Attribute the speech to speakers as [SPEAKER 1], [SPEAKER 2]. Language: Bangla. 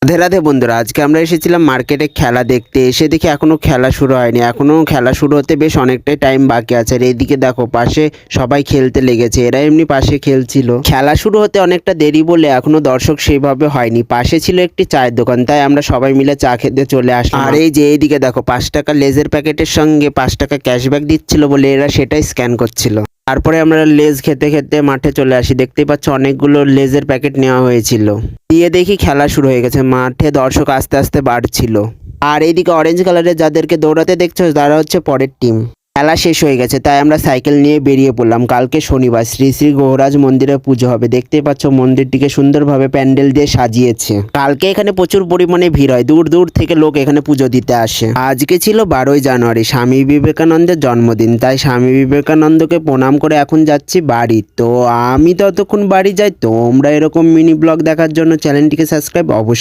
[SPEAKER 1] রাধে রাধে বন্ধুরা, আজকে আমরা এসেছিলাম মার্কেটে খেলা দেখতে। এসে দেখি এখনো খেলা শুরু হয়নি, এখনো খেলা শুরু হতে বেশ অনেকটাই টাইম বাকি আছে। আর এইদিকে দেখো পাশে সবাই খেলতে লেগেছে, এরা এমনি পাশে খেলছিল। খেলা শুরু হতে অনেকটা দেরি বলে এখনো দর্শক সেইভাবে হয়নি। পাশে ছিল একটি চায়ের দোকান, তাই আমরা সবাই মিলে চা খেতে চলে আসলাম। আর এই যে এইদিকে দেখো 5 টাকা লেজের প্যাকেটের সঙ্গে 5 টাকা ক্যাশব্যাক দিচ্ছিল বলে এরা সেটাই স্ক্যান করছিল। তারপরে আমরা লেজ খেতে খেতে মাঠে চলে আসি। দেখতেই পাচ্ছ অনেকগুলো লেজের প্যাকেট নেওয়া হয়েছিল। দিয়ে দেখি খেলা শুরু হয়ে গেছে, মাঠে দর্শক আস্তে আস্তে বাড়ছিল। আর এইদিকে অরেঞ্জ কালারের যাদেরকে দৌড়াতে দেখছো তারা হচ্ছে পরের টিম। খেলা শেষ হয়ে গেছে, তাই আমরা সাইকেল নিয়ে বেরিয়ে পড়লাম। কালকে শনিবার, শ্রী শ্রী গৌরাজ মন্দিরে পুজো হবে। দেখতেই পাচ্ছ মন্দিরটিকে সুন্দরভাবে প্যান্ডেল দিয়ে সাজিয়েছে। কালকে এখানে প্রচুর পরিমাণে ভিড় হয়, দূর দূর থেকে লোক এখানে পুজো দিতে আসে। আজকে ছিল 12ই জানুয়ারি, স্বামী বিবেকানন্দের জন্মদিন। তাই স্বামী বিবেকানন্দকে প্রণাম করে এখন যাচ্ছি বাড়ি। তো আমি ততক্ষণ বাড়ি যাই। তোমরা এরকম মিনি ব্লগ দেখার জন্য চ্যানেলটিকে সাবস্ক্রাইব অবশ্যই